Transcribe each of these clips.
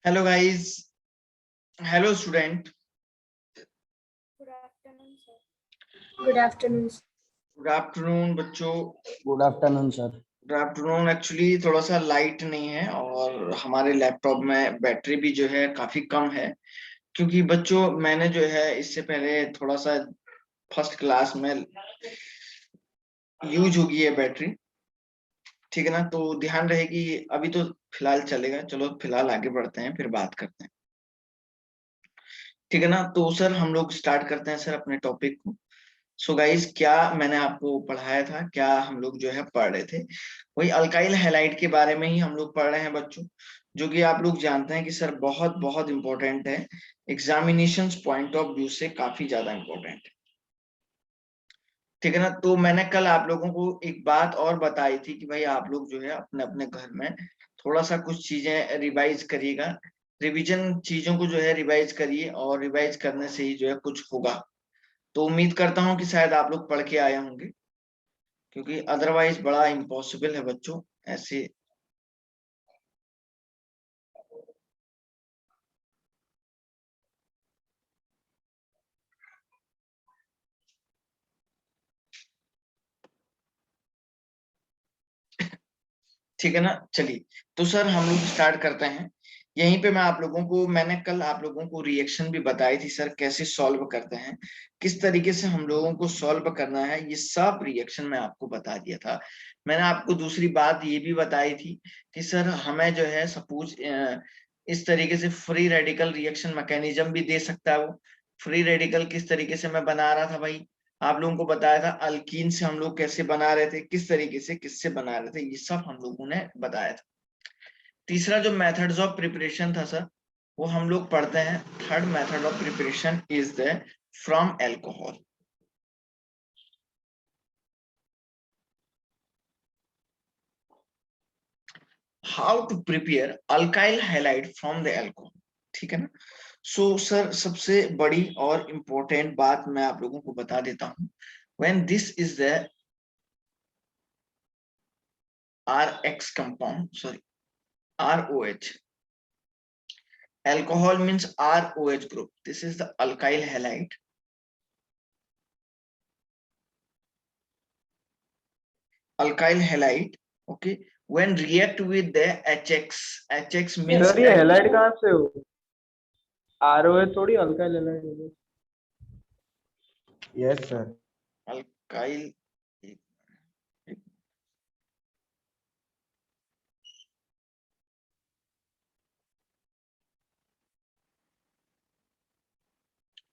Hello guys. Hello student. Good afternoon, sir. Good afternoon. Good afternoon बच्चों। Good afternoon sir. Good afternoon. Actually थोड़ा सा light नहीं है और हमारे लैपटॉप में बैटरी भी जो है काफी कम है, क्योंकि बच्चों मैंने जो है इससे पहले थोड़ा सा फर्स्ट क्लास में यूज होगी है बैटरी। ठीक है ना, तो ध्यान रहेगी। अभी तो फिलहाल चलेगा, चलो फिलहाल आगे बढ़ते हैं फिर बात करते हैं। ठीक है ना, तो सर हम लोग स्टार्ट करते हैं सर अपने टॉपिक को। सो गाइस, क्या मैंने आपको पढ़ाया था, क्या हम लोग जो है पढ़ रहे थे, वही अल्काइल हैलाइड के बारे में ही हम लोग पढ़ रहे हैं बच्चों, जो कि आप लोग जानते हैं कि सर बहुत बहुत इंपॉर्टेंट है, एग्जामिनेशन पॉइंट ऑफ व्यू से काफी ज्यादा इंपॉर्टेंट है। ठीक है ना, तो मैंने कल आप लोगों को एक बात और बताई थी कि भाई आप लोग जो है अपने अपने घर में थोड़ा सा कुछ चीजें रिवाइज करिएगा। रिवीजन चीजों को जो है रिवाइज करिए, और रिवाइज करने से ही जो है कुछ होगा। तो उम्मीद करता हूँ कि शायद आप लोग पढ़ के आए होंगे, क्योंकि अदरवाइज बड़ा इम्पॉसिबल है बच्चों ऐसे। ठीक है ना, चलिए। तो सर हम लोग स्टार्ट करते हैं। यहीं पे मैं आप लोगों को, मैंने कल आप लोगों को रिएक्शन भी बताई थी सर, कैसे सॉल्व करते हैं, किस तरीके से हम लोगों को सॉल्व करना है, ये सब रिएक्शन मैं आपको बता दिया था। मैंने आपको दूसरी बात ये भी बताई थी कि सर हमें जो है सपोज इस तरीके से फ्री रेडिकल रिएक्शन मैकेनिज्म भी दे सकता है वो। फ्री रेडिकल किस तरीके से मैं बना रहा था भाई, आप लोगों को बताया था अल्कीन से हम लोग कैसे बना रहे थे, किस तरीके से किससे बना रहे थे, ये सब हम लोगों ने बताया था। तीसरा जो मेथड्स ऑफ प्रिपरेशन था सर, वो हम लोग पढ़ते हैं। Third method of preparation is the from alcohol. How to prepare alkyl halide from the alcohol. ठीक है ना। सो सर सबसे बड़ी और इंपॉर्टेंट बात मैं आप लोगों को बता देता हूं। When this is the RX compound, sorry, ROH. Alcohol means ROH group. This is the alkyl halide. Alkyl halide. Okay. When react with the HX means sir ये हेलाइड कहाँ से हो? ROH थोड़ी अल्काइल हेलाइड है। Yes sir. alkyl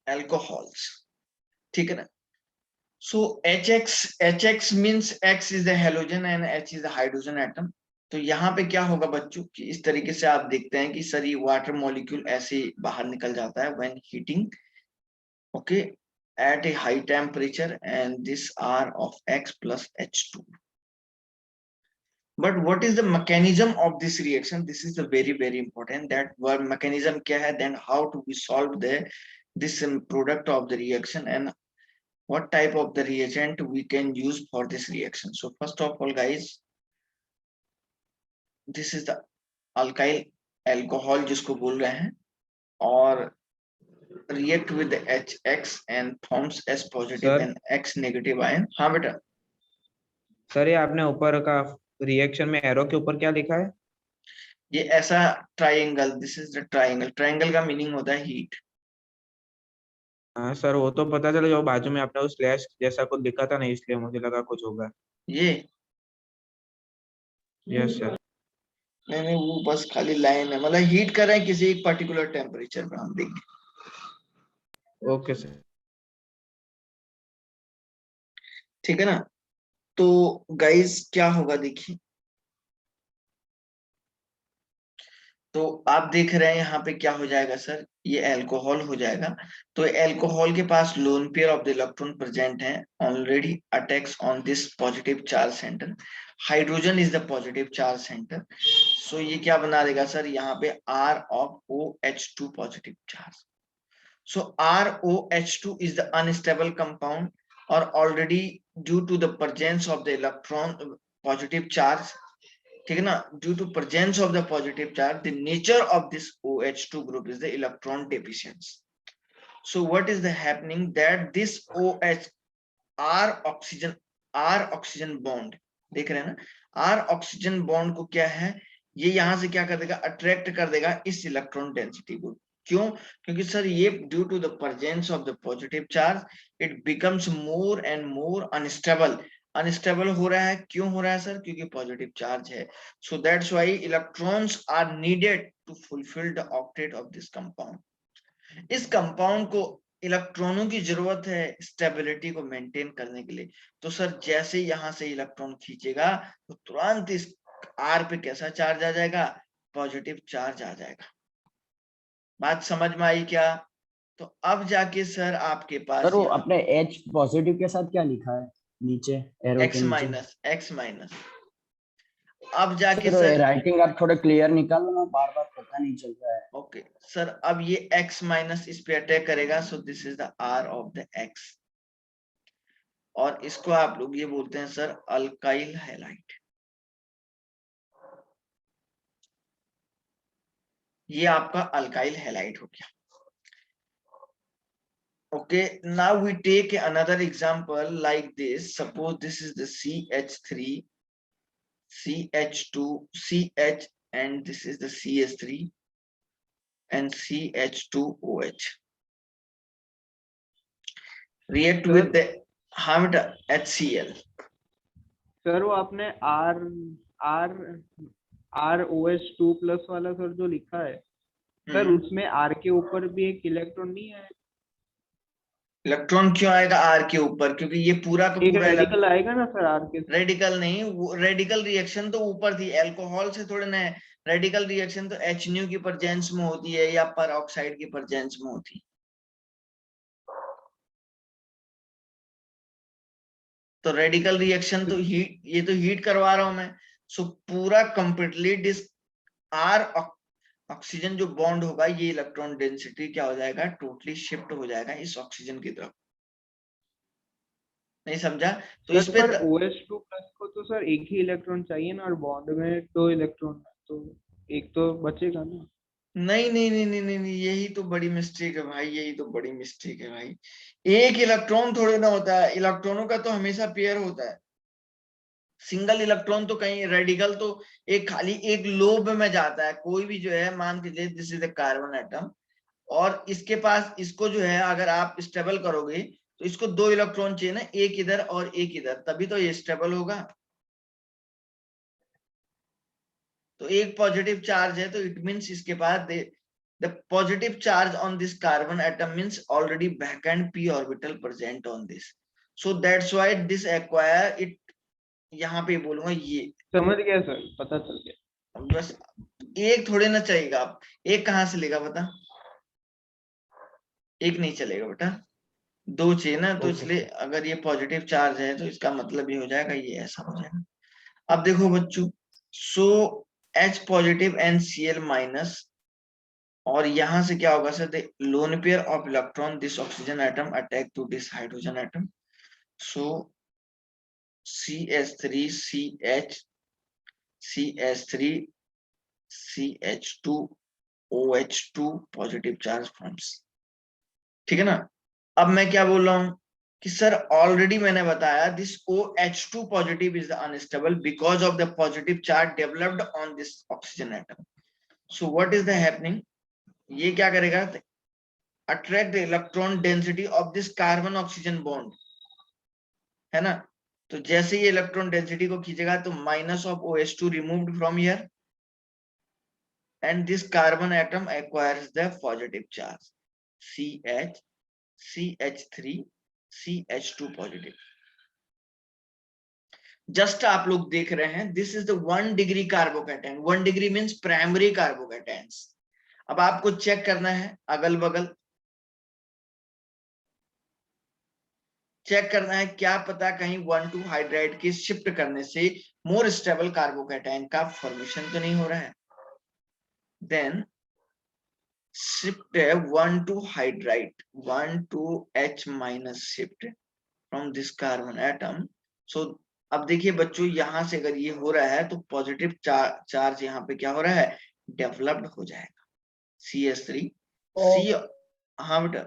alcohols. ठीक है ना। So HX means X is the halogen and H is the hydrogen atom. तो यहाँ पे क्या होगा बच्चों कि इस तरीके से आप देखते हैं कि सर ये वाटर मॉलिक्यूल ऐसे बाहर निकल जाता है when heating, okay, at a high temperature, and this R of X plus H2. But what is the mechanism of this reaction? This is the very important, that what mechanism kya hai, then how to we solve the this product of the reaction, and what type of the reagent we can use for this reaction. So first of all guys, this is the alkyl alcohol जिसको बोल रहे हैं, और react with the HX and forms S positive sir and X negative ion. हाँ बेटा। Sir ये आपने ऊपर का रिएक्शन में एरो के ऊपर क्या लिखा है? ये ऐसा triangle, this is the triangle. Triangle का मीनिंग होता है हीट। हाँ सर, वो तो पता चला, जो बाजू में आपने उस स्लैश जैसा कुछ लिखा था ना, इसलिए मुझे लगा कुछ होगा। ये यस सर। नहीं नहीं, वो बस खाली लाइन है, मतलब हीट कर रहे हैं किसी एक पर्टिकुलर टेम्परेचर पे, हम देखें। Okay sir. ठीक है ना। तो गाइस क्या होगा देखिए, तो आप देख रहे हैं यहाँ पे क्या हो जाएगा सर, ये अल्कोहल हो जाएगा। तो अल्कोहल के पास lone pair of the electron present है, already attacks on this positive charge centre. Hydrogen is the positive charge centre. So ये क्या बना देगा सर, यहाँ पे R of OH2 positive charge. So ROH2 is the unstable compound, or already due to the presence of the electron positive charge, ठीक है ना, due to presence of the positive charge the nature of this OH2 group is the electron deficiency. So what is the happening that this OH R oxygen bond, देख रहे हैं ना, R oxygen bond को क्या है, ये यहां से क्या कर देगा, अट्रैक्ट कर देगा इस इलेक्ट्रॉन डेंसिटी को. क्यों? क्योंकि सर ये due to the presence of the positive charge it becomes more and more unstable. Unstable हो रहा है, क्यों हो रहा है सर? क्योंकि पॉजिटिव चार्ज है. So that's why electrons are needed to fulfil the octet of this compound. इस कंपाउंड को इलेक्ट्रॉनों की जरूरत है स्टेबिलिटी को मेंटेन करने के लिए. तो सर जैसे यहां से इलेक्ट्रॉन खींचेगा तो तुरंत इस आर पे कैसा चार्ज आ जाएगा, पॉजिटिव चार्ज आ जाएगा. बात समझ में आई क्या? तो अब जाके सर आपके पास सर वो अपने H पॉजिटिव के साथ क्या लिखा है नीचे, एरो के नीचे? X minus. अब जाके सर सर राइटिंग आप थोड़ा क्लियर निकालो ना, बार बार पता नहीं चल रहा है. ओके सर, अब ये X माइनस इस पे अटैक करेगा. So this is the R of the X, और इसको आप लोग ये बोलते हैं सर अल्काइल हैलाइड. ये आपका अल्काइल हैलाइड हो गया. Okay, now we take another example like this. Suppose this is the CH3, CH2, CH, and this is the CH3 and CH2OH. React with the HCl. Sir वो आपने ROH2 plus वाला sir जो लिखा है sir, उसमें R के ऊपर भी एक इलेक्ट्रॉन नहीं है? इलेक्ट्रॉन क्यों आएगा R के ऊपर? क्योंकि ये पूरा का एक पूरा रेडिकल आएगा ना सर R के. रेडिकल नहीं, वो रेडिकल रिएक्शन तो ऊपर थी, अल्कोहल से थोड़े ना. रेडिकल रिएक्शन तो HNO की प्रेजेंस में होती है या पर ऑक्साइड की प्रेजेंस में होती है. तो रेडिकल रिएक्शन तो हीट, ये तो हीट करवा रहा हूं मैं. सो पूरा कंप्लीटली डिस आर ऑक्सीजन जो बॉन्ड होगा, ये इलेक्ट्रॉन डेंसिटी क्या हो जाएगा, टोटली शिफ्ट हो जाएगा इस ऑक्सीजन की तरफ. नहीं समझा? तो इस पे OH2 प्लस को तो सर एक ही इलेक्ट्रॉन चाहिए ना, और बॉन्ड में 2 इलेक्ट्रॉन, तो एक तो बचेगा ना. नहीं नहीं नहीं नहीं नहीं, यही तो बड़ी मिस्टेक है भाई, यही तो बड़ी मिस्टेक है भाई. एक इलेक्ट्रॉन थोड़े ना होता है, इलेक्ट्रॉनों का तो हमेशा पेयर होता है. सिंगल इलेक्ट्रॉन तो कहीं, रेडिकल तो एक खाली एक लोब में जाता है. कोई भी जो है, मान के चलिए this is the carbon atom, और इसके पास इसको जो है अगर आप स्टेबल करोगे तो इसको 2 इलेक्ट्रॉन चाहिए ना, एक इधर और एक इधर, तभी तो ये स्टेबल होगा. तो एक पॉजिटिव चार्ज है तो इट मींस इसके पास the positive charge on this carbon atom means already vacant p orbital present on this, so that's why this acquire it. यहाँ पे बोलूंगा ये समझ गया सर, पता चल गया. बस एक थोड़े ना चाहिएगा, आप एक कहाँ से लेगा बता? एक नहीं चलेगा बेटा, 2 चाहिए ना. तो इसलिए अगर ये पॉजिटिव चार्ज है तो इसका मतलब ये हो जाएगा, ये ऐसा हो जाएगा. अब देखो बच्चों, so H positive and Cl minus, और यहां से क्या होगा sir, lone pair of electron this oxygen atom attack to this hydrogen atom. So CH3 CH CH3 CH2 OH2 positive charge forms. ठीक है ना? अब मैं क्या बोल रहा हूं कि सर ऑलरेडी मैंने बताया this OH2 positive is unstable because of the positive charge developed on this oxygen atom. So what is the happening, ये क्या करेगा, attract the electron density of this carbon oxygen bond, है ना. तो जैसे ये इलेक्ट्रॉन डेंसिटी को खींचेगा तो minus of OH2 removed from here, and this carbon atom acquires the positive charge CH CH3 CH2 positive. Just आप लोग देख रहे हैं, this is the 1 degree carbocation. 1 degree means primary carbocations. अब आपको चेक करना है अगल बगल, चेक करना है, क्या पता कहीं 1,2 हाइड्राइड की शिफ्ट करने से मोर स्टेबल कार्बोकैटायन का फॉर्मेशन तो नहीं हो रहा है. Then shift 1,2 hydride, 1,2 H minus shift from this carbon atom. So अब देखिए बच्चों, यहां से अगर ये हो रहा है तो पॉजिटिव चार्ज यहाँ पे क्या हो रहा है, डेवलप्ड हो जाएगा। CH3 सी। हाँ बेटा।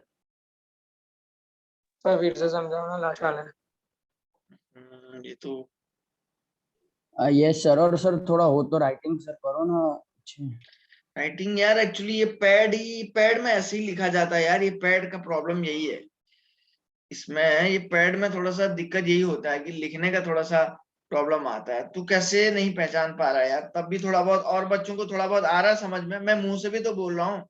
सर फिर से समझाओ ना लास्ट वाला। ये तो यस सर। और सर थोड़ा हो तो राइटिंग सर करो ना अच्छे। राइटिंग यार, एक्चुअली ये पैड में ऐसे ही लिखा जाता है यार, ये पैड का प्रॉब्लम यही है इसमें। ये पैड में थोड़ा सा दिक्कत यही होता है कि लिखने का थोड़ा सा प्रॉब्लम आता है। तू कैसे नहीं पहचान पा रहा है यार? तब भी थोड़ा बहुत और बच्चों को थोड़ा बहुत आ रहा है समझ में, मैं मुंह से भी तो बोल रहा हूँ।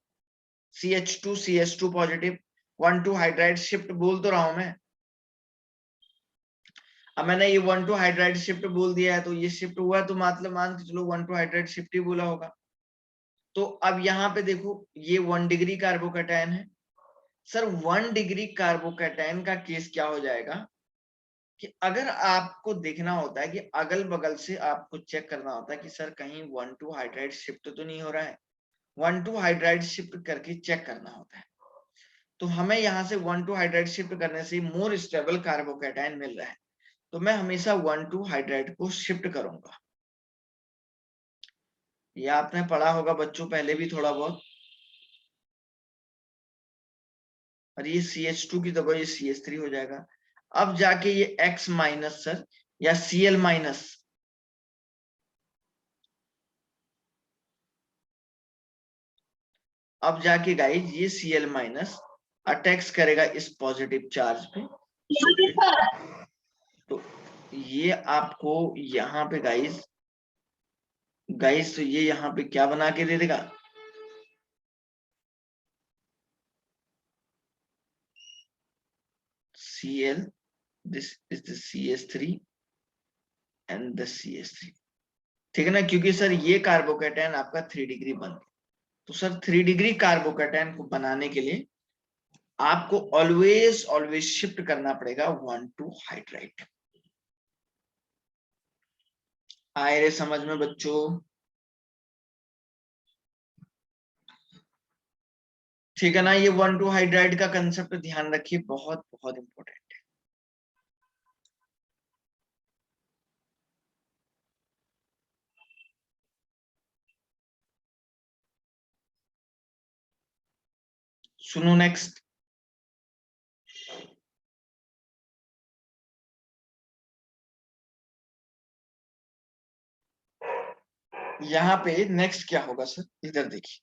CH2 पॉजिटिव 1,2 हाइड्राइड शिफ्ट बोल तो रहा हूं मैं। अब मैंने ये 1,2 हाइड्राइड शिफ्ट बोल दिया है तो ये शिफ्ट हुआ, तो मतलब मान के चलो 1,2 हाइड्राइड शिफ्ट ही बोला होगा। तो अब यहाँ पे देखो, ये 1 डिग्री कार्बोकैटायन है सर। 1 डिग्री कार्बोकैटायन का केस क्या हो जाएगा कि अगर आपको देखना होता है कि अगल बगल से आपको चेक करना होता है कि सर कहीं 1,2 हाइड्राइड शिफ्ट तो नहीं हो रहा है, 1,2 हाइड्राइड शिफ्ट करके चेक करना होता है। तो हमें यहाँ से 1,2 हाइड्राइड शिफ्ट करने से मोर स्टेबल कार्बोकैटायन मिल रहा है, तो मैं हमेशा 1,2 हाइड्राइड को शिफ्ट करूंगा। ये आपने पढ़ा होगा बच्चों पहले भी थोड़ा बहुत। और ये CH2 की जगह ये CH3 हो जाएगा। अब जाके ये X माइनस सर या Cl माइनस, अब जाके गाइज ये Cl माइनस अटैक्स करेगा इस पॉजिटिव चार्ज पे। तो ये आपको यहाँ पे गाइज तो ये यहाँ पे क्या बना के दे देगा, Cl, this is the CH3 and the CH3। ठीक है ना, क्योंकि सर ये कार्बोकैटायन आपका 3 डिग्री बन गया। तो सर 3 डिग्री कार्बोकैटायन को बनाने के लिए आपको ऑलवेज शिफ्ट करना पड़ेगा 1,2 हाइड्राइड। आए रे समझ में बच्चों? ठीक है ना, ये 1,2 हाइड्राइड का कंसेप्ट ध्यान रखिए, बहुत बहुत इंपॉर्टेंट है। सुनो नेक्स्ट। यहाँ पे नेक्स्ट क्या होगा सर, इधर देखिए।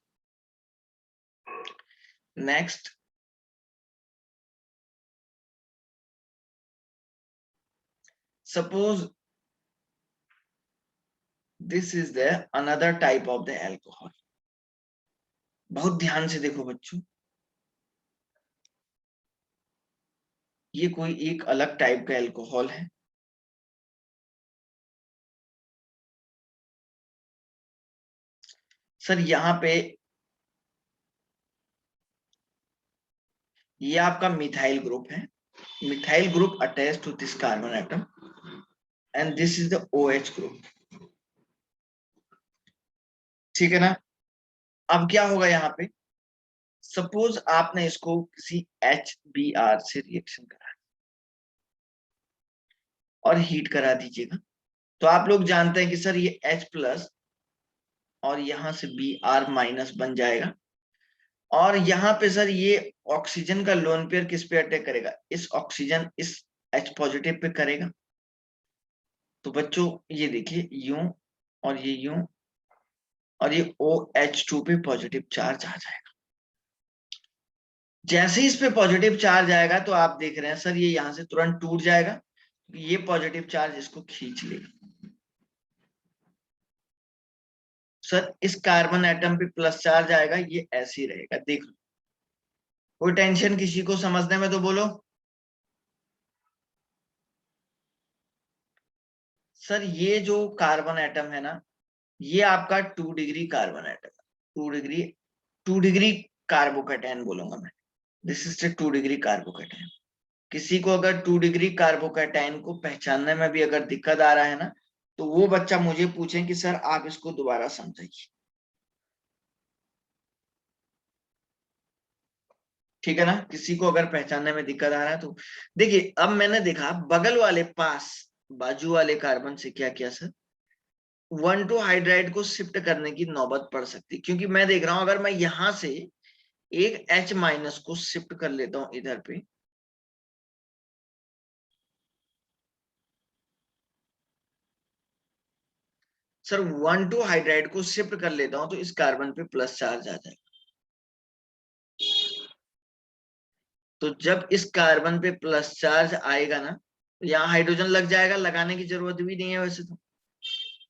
Next suppose this is the another type of the alcohol. बहुत ध्यान से देखो बच्चों, ये कोई एक अलग टाइप का एल्कोहल है। सर यहाँ पे ये आपका मिथाइल ग्रुप है। Methyl group attached to this carbon atom and this is the OH group. ठीक है ना। अब क्या होगा यहाँ पे, सपोज आपने इसको किसी HBr से रिएक्शन करा और हीट करा दीजिएगा, तो आप लोग जानते हैं कि सर ये H+ और यहां से Br- बन जाएगा। और यहाँ पे सर ये ऑक्सीजन का लोन पेयर किस पे अटैक करेगा, इस ऑक्सीजन इस H पॉजिटिव पे करेगा। तो बच्चों ये देखिए यूं और ये यूं और ये OH2 पे पॉजिटिव चार्ज आ जाएगा। जैसे ही इस पे पॉजिटिव चार्ज आएगा तो आप देख रहे हैं सर ये यहां से तुरंत टूट जाएगा, ये पॉजिटिव चार्ज इसको खींच लेगा। सर इस कार्बन एटम पे प्लस चार्ज आएगा, ये ऐसे ही रहेगा, देख लो। कोई टेंशन किसी को समझने में तो बोलो। सर ये जो कार्बन एटम है ना, ये आपका 2 डिग्री कार्बन एटम है। 2 डिग्री कार्बोकैटायन बोलूंगा मैं। This is the 2 degree carbocation. किसी को अगर 2 डिग्री कार्बोकैटायन को पहचानने में भी अगर दिक्कत आ रहा है ना, तो वो बच्चा मुझे पूछे कि सर आप इसको दोबारा समझाइए। ठीक है ना, किसी को अगर पहचानने में दिक्कत आ रहा है तो देखिए, अब मैंने देखा बगल वाले पास बाजू वाले कार्बन से क्या किया सर, 1,2 हाइड्राइड को शिफ्ट करने की नौबत पड़ सकती, क्योंकि मैं देख रहा हूं अगर मैं यहां से एक H- को शिफ्ट कर लेता हूं इधर पे, सर 1,2 हाइड्राइड को शिफ्ट कर लेता हूं तो इस कार्बन पे प्लस चार्ज आ जाएगा। तो जब इस कार्बन पे प्लस चार्ज आएगा ना, तो यहाँ हाइड्रोजन लग जाएगा, लगाने की जरूरत भी नहीं है वैसे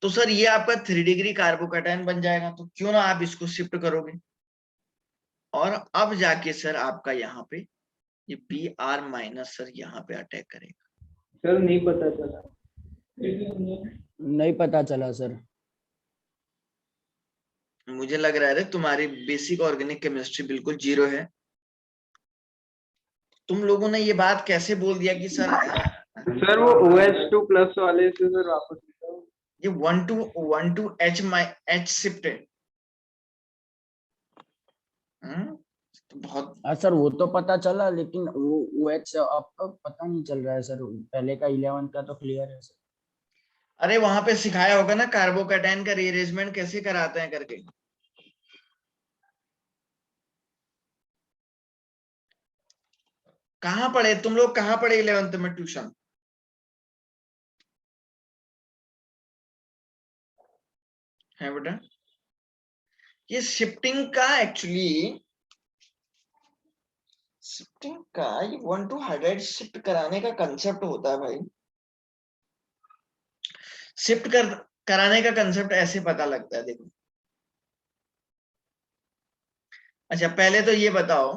तो सर ये आपका 3 डिग्री कार्बोकैटायन बन जाएगा, तो क्यों ना आप इसको शिफ्ट करोगे, और अब जाके सर आपका यहाँ पे ये Br- सर यहाँ पे अटैक करेगा। सर नहीं पता चला। नहीं पता चला सर। मुझे लग रहा है तुम्हारी बेसिक ऑर्गेनिक केमिस्ट्री बिल्कुल जीरो है। तुम लोगों ने ये बात कैसे बोल दिया कि सर सर वो OH2 प्लस वाले से सर वापस ये 1,2 H शिफ्ट है। तो बहुत हाँ सर वो तो पता चला, लेकिन वो OH आपका पता नहीं चल रहा है सर। पहले का 11 का तो क्लियर है सर। अरे वहां पे सिखाया होगा ना कार्बोकैटायन का रीअरेंजमेंट कैसे कराते हैं करके। कहाँ पढ़े तुम लोग, कहाँ पढ़े 11th में ट्यूशन? है बेटा, ये शिफ्टिंग का एक्चुअली शिफ्टिंग का ये 1,2 हाइड्राइड शिफ्ट कराने का कंसेप्ट होता है भाई। शिफ्ट कराने का कंसेप्ट ऐसे पता लगता है, देखो। अच्छा पहले तो ये बताओ,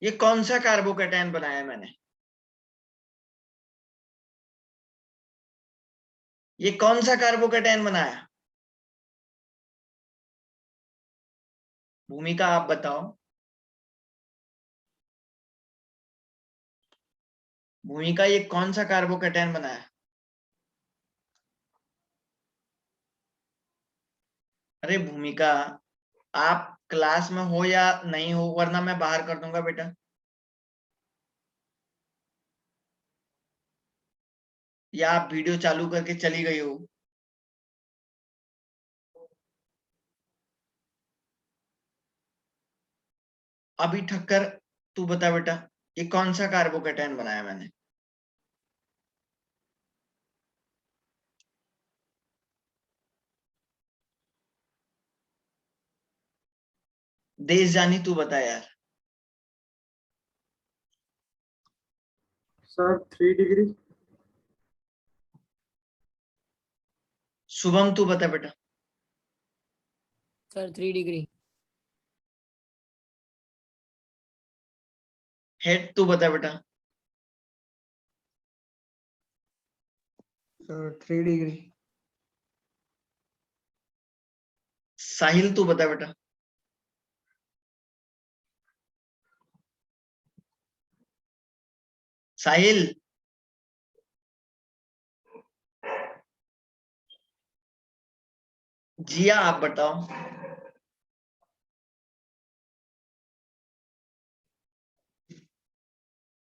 ये कौन सा कार्बोकैटायन बनाया मैंने, ये कौन सा कार्बोकैटायन बनाया? भूमिका आप बताओ, भूमिका ये कौन सा कार्बोकैटायन बनाया? अरे भूमिका, आप क्लास में हो या नहीं हो, वरना मैं बाहर कर दूंगा बेटा। या आप वीडियो चालू करके चली गई हो? अभी ठक्कर, तू बता बेटा, ये कौन सा कार्बोकैटायन बनाया मैंने? देश जानी, तू बता यार। Sir 3 degree. शुभम तू बता बेटा। Sir 3 degree. हेड तू बता बेटा। Sir 3 degree. साहिल तू बता बेटा। साहिल, जिया आप बताओ।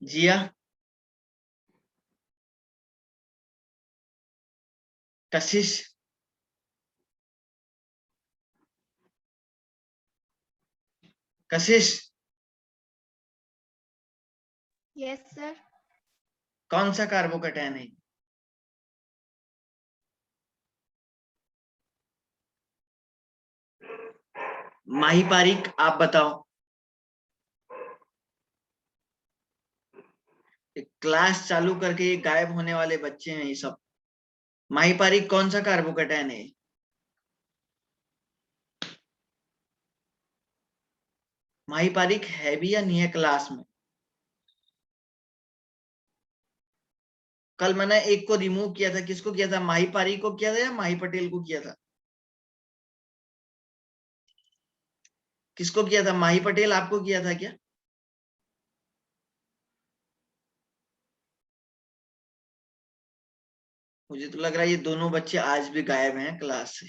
जिया, कशिश, कशिश Yes, sir. कौन सा कार्बोकैटायन है? माही पारिक आप बताओ। क्लास चालू करके ये गायब होने वाले बच्चे हैं ये सब। माही पारिक कौन सा कार्बोकैटायन है? माही पारिक है भी या नहीं है क्लास में? कल मैंने एक को रिमूव किया था, किसको किया था? माही पारिक को किया था या माही पटेल को किया था? किसको किया था? माही पटेल आपको किया था क्या? मुझे तो लग रहा है ये दोनों बच्चे आज भी गायब हैं क्लास से।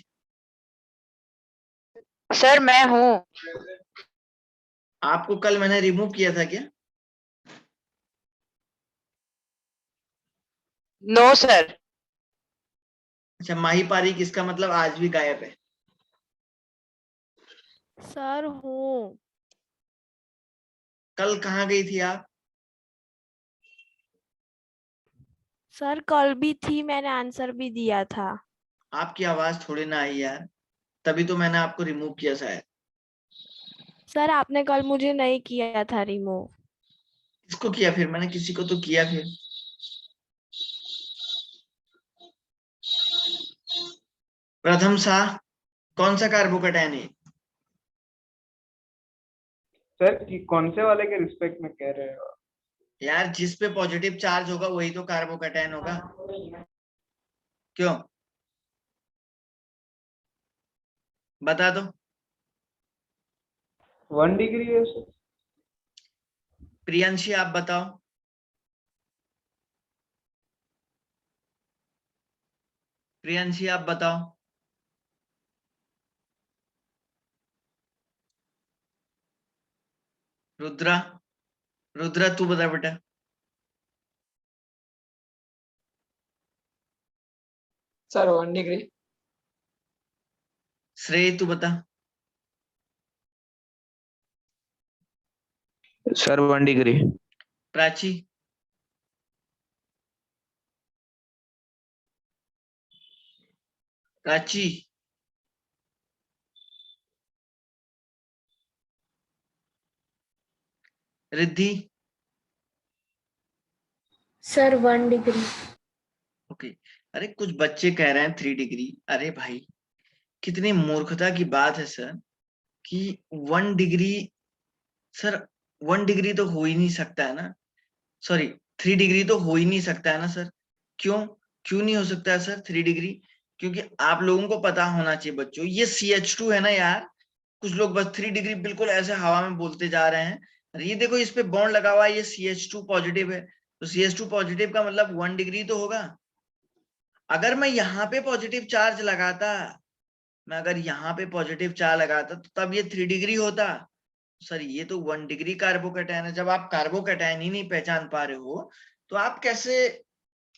सर मैं हूँ। आपको कल मैंने रिमूव किया था क्या? No sir. अच्छा, माही पारीक, इसका मतलब आज भी गायब है। सर हूँ। कल कहाँ गई थी आप? सर कल भी थी, मैंने आंसर भी दिया था। आपकी आवाज थोड़ी ना आई यार, तभी तो मैंने आपको रिमूव किया शायद। सर आपने कल मुझे नहीं किया था रिमूव। किसको किया फिर? मैंने किसी को तो किया फिर। प्रथम शाह, कौन सा कार्बोकैटायन है? सर कौन से वाले के रिस्पेक्ट में कह रहे हो? यार जिस पे पॉजिटिव चार्ज होगा वही तो कार्बोकैटायन होगा। क्यों? बता दो। 1 डिग्री है सर। प्रियांशी आप बताओ। प्रियांशी आप बताओ। रुद्रा, रुद्रा तू बता बेटा। Sir 1 degree. श्रेय तू बता। Sir 1 degree. Prachi, Prachi, Riddhi. Sir 1 degree. Okay. अरे कुछ बच्चे कह रहे हैं 3 डिग्री। अरे भाई, कितनी मूर्खता की बात है सर कि 1 डिग्री। सर 1 डिग्री तो हो ही नहीं सकता है ना। सॉरी, 3 डिग्री तो हो ही नहीं सकता है ना सर। क्यों? क्यों नहीं हो सकता है सर 3 डिग्री? क्योंकि आप लोगों को पता होना चाहिए बच्चों, ये CH2 है ना यार। कुछ लोग बस 3 डिग्री बिल्कुल ऐसे हवा में बोलते जा रहे हैं। अरे ये देखो, इस पे बॉन्ड लगा हुआ है, ये CH2 पॉजिटिव है, तो CH2 पॉजिटिव का मतलब 1 डिग्री तो होगा। अगर मैं यहाँ पे पॉजिटिव चार्ज लगाता, मैं अगर यहाँ पे पॉजिटिव चार्ज लगाता तो तब ये 3 डिग्री होता। सर ये तो 1 डिग्री कार्बोकैटायन है। जब आप कार्बोकैटायन ही नहीं पहचान पा रहे हो तो आप कैसे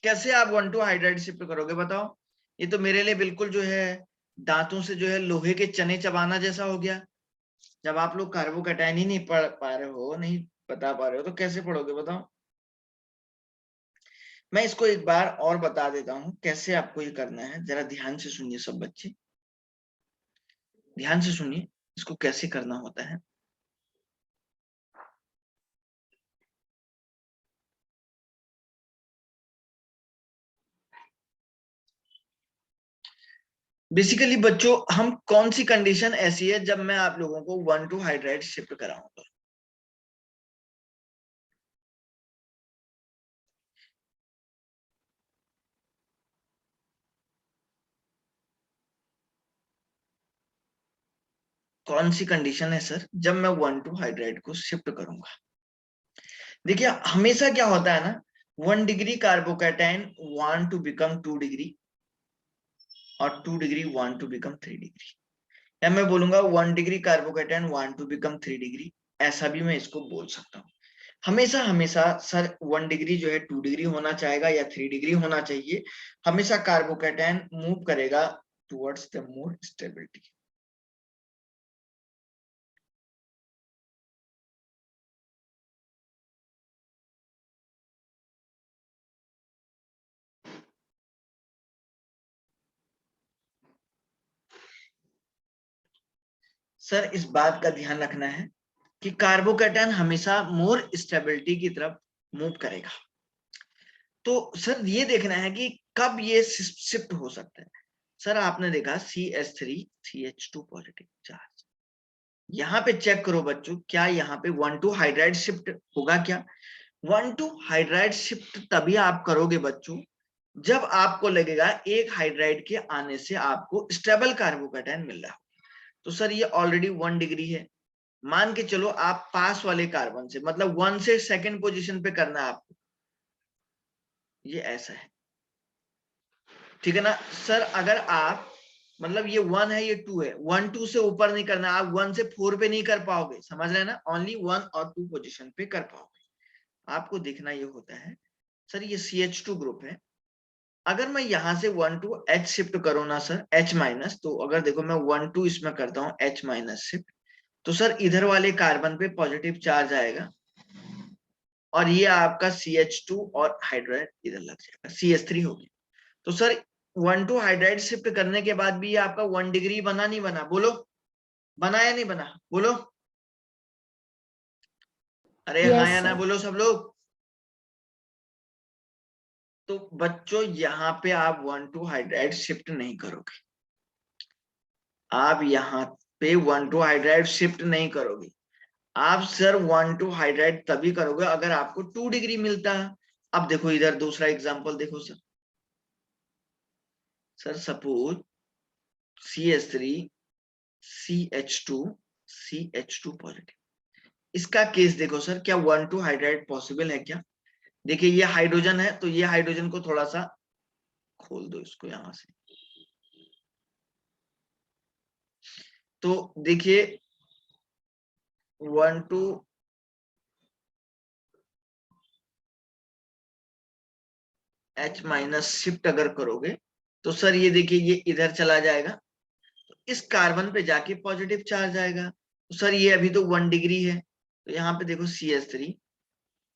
कैसे आप 1,2 हाइड्राइड शिफ्ट करोगे बताओ? ये तो मेरे लिए बिल्कुल जो है दांतों से जो है लोहे के चने चबाना जैसा हो गया। जब आप लोग कार्बोकैटायन ही नहीं पढ़ पा रहे हो, नहीं बता पा रहे हो, तो कैसे पढ़ोगे बताओ? मैं इसको एक बार और बता देता हूं कैसे आपको ये करना है। जरा ध्यान से सुनिए सब बच्चे, ध्यान से सुनिए इसको कैसे करना होता है। बेसिकली बच्चों, हम कौन सी कंडीशन ऐसी है जब मैं आप लोगों को 1,2 हाइड्राइड शिफ्ट कराऊंगा? कौन सी कंडीशन है सर जब मैं 1,2 हाइड्राइड को शिफ्ट करूंगा? देखिए हमेशा क्या होता है ना, 1 degree carbocation want to become 2 degree और 2 degree want to become 3 degree. या मैं बोलूंगा 1 degree carbocation want to become 3 degree, ऐसा भी मैं इसको बोल सकता हूँ। हमेशा हमेशा सर 1 डिग्री जो है 2 डिग्री होना चाहेगा या 3 डिग्री होना चाहिए। हमेशा कार्बोकैटायन मूव करेगा towards the more stability. Sir इस बात का ध्यान रखना है कि कार्बोकैटायन हमेशा मोर स्टेबिलिटी की तरफ मूव करेगा। तो सर ये देखना है कि कब ये शिफ्ट हो सकता है। सर आपने देखा CH3 CH2 पॉजिटिव चार्ज, यहाँ पे चेक करो बच्चों, क्या यहाँ पे 1,2 हाइड्राइड शिफ्ट होगा क्या? 1,2 हाइड्राइड शिफ्ट तभी आप करोगे बच्चों जब आपको लगेगा एक हाइड्राइड के आने से आपको स्टेबल कार्बोकैटायन मिल रहा है। तो सर ये ऑलरेडी 1 डिग्री है। मान के चलो आप पास वाले कार्बन से, मतलब 1 से सेकंड पोजीशन पे करना है आपको, ये ऐसा है, ठीक है ना सर? अगर आप मतलब ये 1 है, ये 2 है, 1 2 से ऊपर नहीं करना, आप 1 से 4 पे नहीं कर पाओगे, समझ रहे हैं ना, ओनली 1 और 2 पोजीशन पे कर पाओगे। आपको देखना ये होता है सर ये CH2 ग्रुप है, अगर मैं यहां से 1 2 H शिफ्ट करूँ ना सर, H माइनस, तो अगर देखो मैं 1 2 इसमें करता हूँ H माइनस शिफ्ट, तो सर इधर वाले कार्बन पे पॉजिटिव चार्ज आएगा और ये आपका CH2 और हाइड्राइड इधर लग जाएगा, CH3 हो गया। तो सर 1 2 हाइड्राइड शिफ्ट करने के बाद भी ये आपका 1 डिग्री बना नहीं बना, बोलो बना या नहीं बना, बोलो, अरे हाँ या ना बोलो सब लोग। तो बच्चों यहाँ पे आप 1 2 हाइड्राइड शिफ्ट नहीं करोगे, आप यहाँ पे 1 2 हाइड्राइड शिफ्ट नहीं करोगे, आप सर 1 2 हाइड्राइड तभी करोगे अगर आपको 2 डिग्री मिलता है। अब देखो इधर दूसरा एग्जांपल देखो sir, sir suppose CH3 CH2 CH2 positive, इसका केस देखो सर, क्या 1 2 हाइड्राइड पॉसिबल है क्या? देखिए ये हाइड्रोजन है, तो ये हाइड्रोजन को थोड़ा सा खोल दो इसको यहां से, तो देखिए 1 2 H माइनस शिफ्ट अगर करोगे तो सर ये देखिए ये इधर चला जाएगा, तो इस कार्बन पे जाके पॉजिटिव चार्ज आएगा, तो सर ये अभी तो 1 डिग्री है, तो यहाँ पे देखो CH3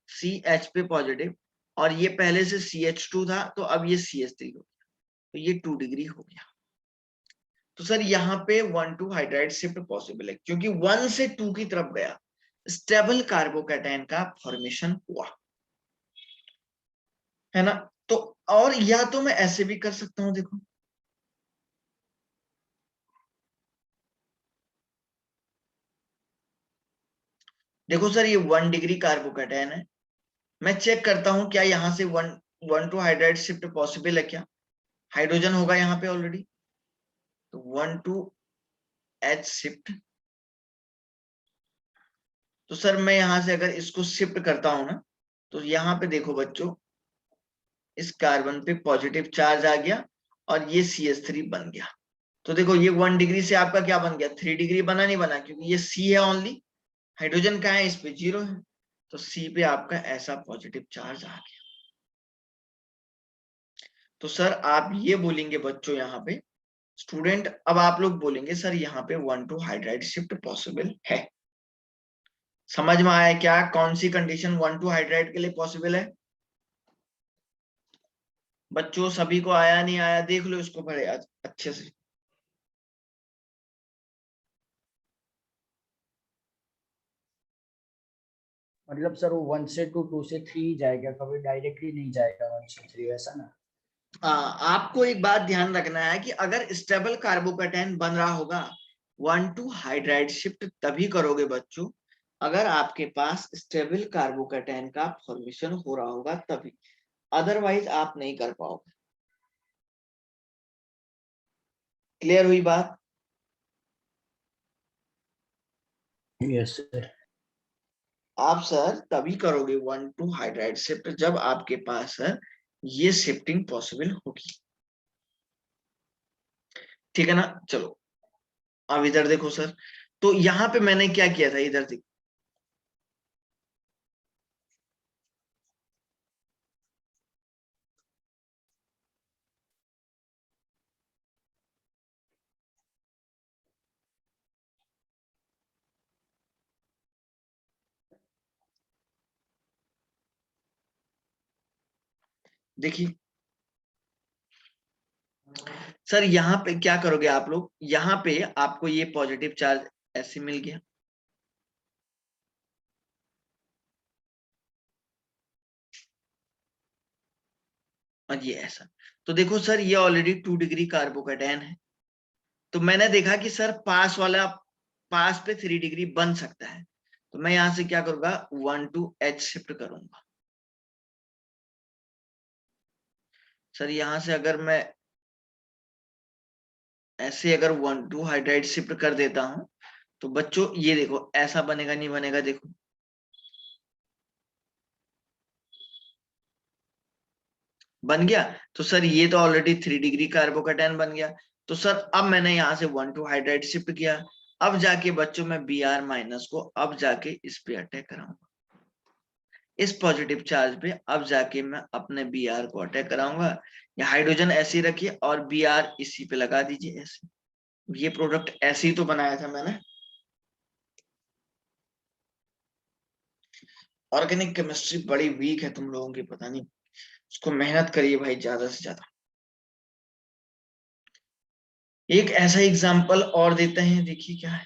CH पे पॉजिटिव, और ये पहले से CH2 था, तो अब ये CH3 हो गया, तो ये 2 डिग्री हो गया। तो सर यहाँ पे 1 2 हाइड्राइड शिफ्ट पॉसिबल है क्योंकि 1 से 2 की तरफ गया, स्टेबल कार्बोकैटायन का फॉर्मेशन हुआ, है ना। तो और या तो मैं ऐसे भी कर सकता हूं, देखो देखो सर ये 1 डिग्री कार्बोकैटायन है, मैं चेक करता हूं क्या यहां से 1 2 हाइड्राइड शिफ्ट पॉसिबल है क्या, हाइड्रोजन होगा यहाँ पे ऑलरेडी, तो 1 2 H शिफ्ट, तो सर मैं यहां से अगर इसको शिफ्ट करता हूं ना, तो यहाँ पे देखो बच्चों इस कार्बन पे पॉजिटिव चार्ज आ गया और ये CH3 बन गया, तो देखो ये 1 डिग्री से आपका क्या बन गया, 3 डिग्री बना नहीं बना, क्योंकि ये C है ओनली, हाइड्रोजन कहाँ है, इस पे 0 है, तो C पे आपका ऐसा पॉजिटिव चार्ज आ गया। तो सर आप ये बोलेंगे बच्चों यहाँ पे स्टूडेंट, अब आप लोग बोलेंगे सर यहाँ पे 1 2 हाइड्राइड शिफ्ट पॉसिबल है, समझ में आया क्या, कौन सी कंडीशन 1 2 हाइड्राइड के लिए पॉसिबल है? बच्चों सभी को आया नहीं आया, देख लो इसको बड़े आज अच्छे से। मतलब सर वो 1 से 2 2 से 3 जाएगा, कभी डायरेक्टली नहीं जाएगा 1 से 3, ऐसा ना? आपको एक बात ध्यान रखना है कि अगर स्टेबल कार्बोकैटायन बन रहा होगा 1 2 हाइड्राइड शिफ्ट तभी करोगे बच्चों, अगर आपके पास स्टेबल कार्बोकैटायन का फॉर्मेशन हो रहा होगा तभी, अदरवाइज आप नहीं कर पाओगे। क्लियर हुई बात? Yes sir. आप सर तभी करोगे 1 2 हाइड्राइड शिफ्ट जब आपके पास सर ये शिफ्टिंग पॉसिबल होगी, ठीक है ना। चलो अब इधर देखो सर, तो यहां पे मैंने क्या किया था, इधर देखो देखिए सर यहाँ पे क्या करोगे आप लोग, यहाँ पे आपको ये पॉजिटिव चार्ज ऐसे मिल गया, और ये ऐसा, तो देखो सर ये ऑलरेडी 2 डिग्री कार्बोकैटायन है, तो मैंने देखा कि सर पास वाला पास पे 3 डिग्री बन सकता है, तो मैं यहां से क्या करूंगा 1 2 H शिफ्ट करूंगा। सर यहां से अगर मैं ऐसे अगर 1 2 हाइड्राइड शिफ्ट कर देता हूं, तो बच्चों ये देखो ऐसा बनेगा नहीं बनेगा, देखो बन गया, तो सर ये तो ऑलरेडी 3 डिग्री कार्बोकैटायन बन गया, तो सर अब मैंने यहाँ से 1,2 हाइड्राइड शिफ्ट किया, अब जाके बच्चों में Br माइनस को अब जाके इस पे अटैक कराऊंगा, इस पॉजिटिव चार्ज पे अब जाके मैं अपने Br को अटैक कराऊंगा। या हाइड्रोजन ऐसे ही रखिए और Br इसी पे लगा दीजिए ऐसे। ये प्रोडक्ट ऐसे ही तो बनाया था मैंने। ऑर्गेनिक केमिस्ट्री बड़ी वीक है तुम लोगों की, पता नहीं, उसको मेहनत करिए भाई ज्यादा से ज्यादा। एक ऐसा एग्जाम्पल और देते हैं, देखिए क्या है।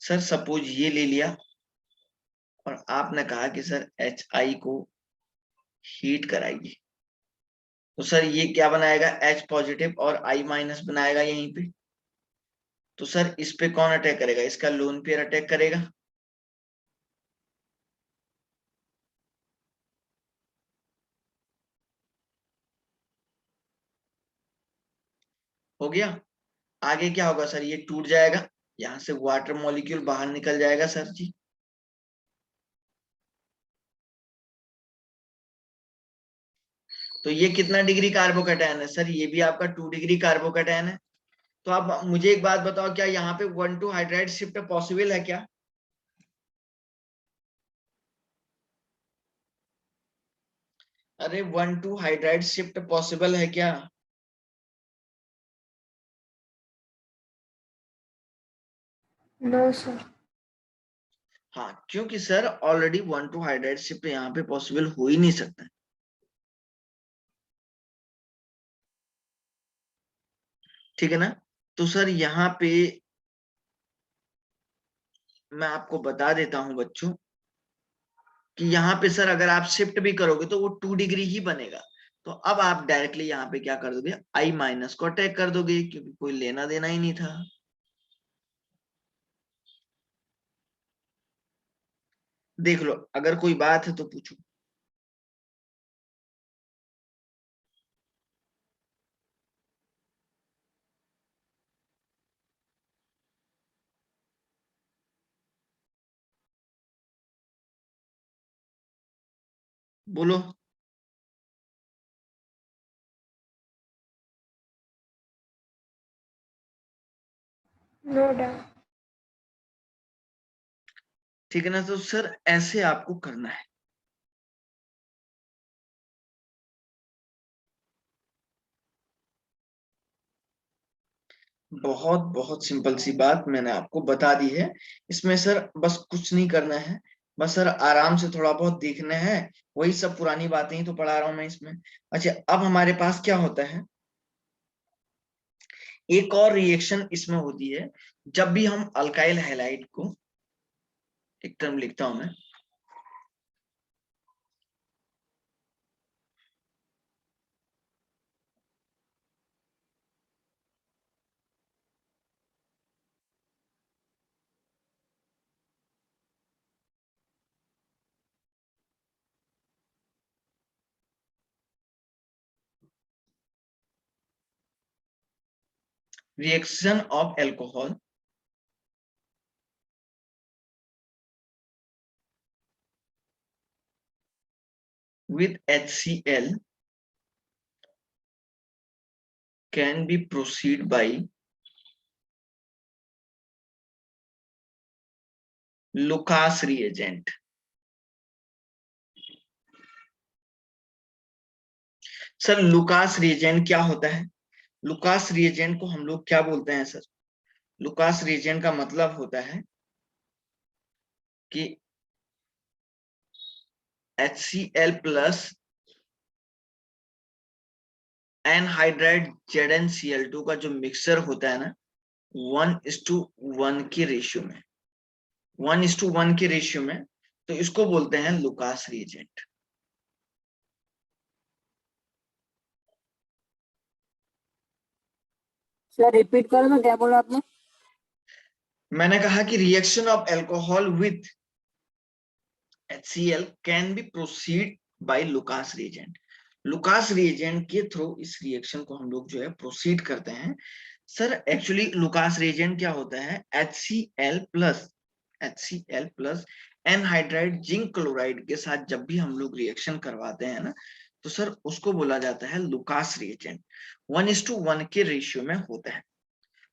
सर सपोज ये ले लिया और आपने कहा कि सर HI को हीट कराइए, तो सर ये क्या बनाएगा, H पॉजिटिव और I माइनस बनाएगा यहीं पे। तो सर इस पे कौन अटैक करेगा, इसका लोन पेयर अटैक करेगा। हो गया। आगे क्या होगा सर, ये टूट जाएगा, यहां से वाटर मॉलिक्यूल बाहर निकल जाएगा सर जी। तो ये कितना डिग्री कार्बोकैटायन है सर, ये भी आपका 2 डिग्री कार्बोकैटायन है। तो आप मुझे एक बात बताओ, क्या यहाँ पे 1,2 हाइड्राइड शिफ्ट पॉसिबल है क्या? अरे 1,2 हाइड्राइड शिफ्ट पॉसिबल है क्या? No sir. हाँ, क्योंकि सर ऑलरेडी 1,2 हाइड्राइड शिफ्ट यहाँ पे पॉसिबल हो ही नहीं सकता। ठीक है ना। तो सर यहाँ पे मैं आपको बता देता हूं बच्चों कि यहाँ पे सर अगर आप शिफ्ट भी करोगे तो वो 2 डिग्री ही बनेगा। तो अब आप डायरेक्टली यहाँ पे क्या कर दोगे, I माइनस को अटैक कर दोगे, क्योंकि कोई लेना देना ही नहीं था। देख लो, अगर कोई बात है तो पूछो। बोलो। No doubt. ठीक है ना। तो सर ऐसे आपको करना है। बहुत बहुत सिंपल सी बात मैंने आपको बता दी है। इसमें सर बस कुछ नहीं करना है, बस सर आराम से थोड़ा बहुत देखना है। वही सब पुरानी बातें ही तो पढ़ा रहा हूं मैं इसमें। अच्छा, अब हमारे पास क्या होता है, एक और रिएक्शन इसमें होती है। जब भी हम अल्काइल हैलाइड को, एक टर्म लिखता हूं मैं, reaction of alcohol with HCl can be proceed by Lucas reagent। Sir Lucas reagent क्या होता है? लुकास रिएजेंट को हम लोग क्या बोलते हैं सर? लुकास रिएजेंट का मतलब होता है कि HCl प्लस एनहाइड्राइड ZnCl2 का जो मिक्सचर होता है ना, 1:1 के रेशियो में, 1:1 के रेशियो में, तो इसको बोलते हैं लुकास रिएजेंट। सर रिपीट करो ना, क्या बोला आपने? मैंने कहा कि reaction of alcohol with HCl can be proceed bye Lucas reagent. Lucas reagent के थ्रू इस रिएक्शन को हम लोग जो है प्रोसीड करते हैं। सर एक्चुअली लुकास रिएजेंट क्या होता है, HCl plus anhydride zinc chloride के साथ जब भी हम लोग रिएक्शन करवाते हैं ना, तो सर उसको बोला जाता है लुकास रिएजेंट। 1:1 के रेशियो में होता है।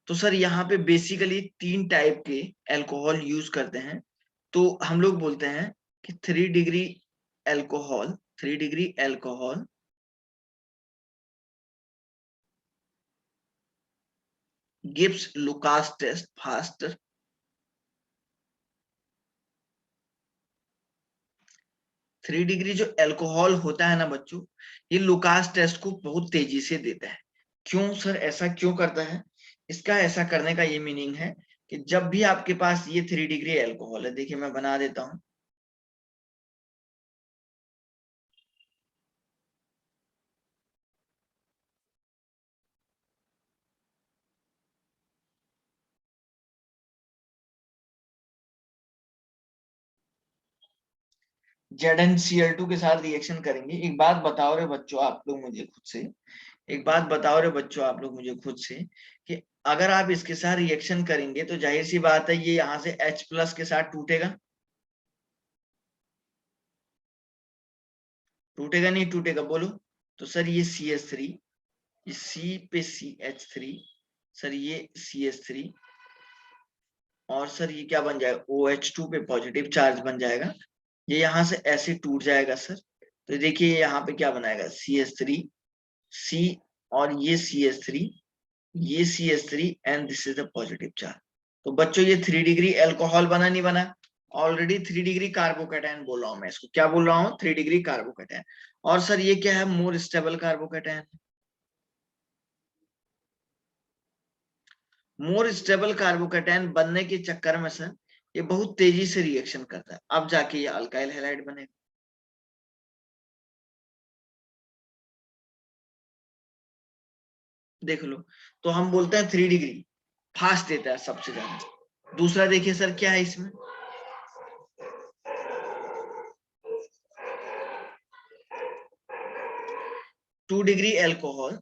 तो सर यहाँ पे बेसिकली 3 टाइप के अल्कोहल यूज करते हैं। तो हम लोग बोलते हैं कि 3 degree alcohol gives Lucas test faster. 3 degree जो अल्कोहल होता है ना बच्चों, ये लुकास टेस्ट को बहुत तेजी से देता है। क्यों सर, ऐसा क्यों करता है? इसका ऐसा करने का ये मीनिंग है कि जब भी आपके पास ये 3 डिग्री अल्कोहल है, देखिए मैं बना देता हूं। ZnCl2 के साथ रिएक्शन करेंगे। एक बात बताओ रे बच्चों आप लोग मुझे खुद से, एक बात बताओ रे बच्चों आप लोग मुझे खुद से, कि अगर आप इसके साथ रिएक्शन करेंगे तो जाहिर सी बात है ये यहाँ से H+ के साथ टूटेगा, टूटेगा नहीं टूटेगा बोलो? तो सर ये CH3, ये C पे CH3, सर ये CH3, और सर ये क्या बन जाएगा, OH2 पे पॉजिटिव चार्ज बन जाएगा। ये यहाँ से ऐसे टूट जाएगा सर। तो देखिए यहाँ पे क्या बनाएगा, CH3 C, और ये CH3, ये CH3, and this is the positive charge. तो बच्चों ये 3 डिग्री अल्कोहल बना नहीं बना? ऑलरेडी 3 डिग्री कार्बोकैटायन बोल रहा हूं मैं इसको, क्या बोल रहा हूँ, 3 डिग्री कार्बोकैटायन। और सर ये क्या है, मोर स्टेबल कार्बोकैटायन। मोर स्टेबल कार्बोकैटायन बनने के चक्कर में सर ये बहुत तेजी से रिएक्शन करता है, अब जाके ये अल्काइल हैलाइड बनेगा। देख लो, तो हम बोलते हैं 3 डिग्री फास्ट देता है सबसे ज्यादा। दूसरा देखिए सर क्या है इसमें, two degree alcohol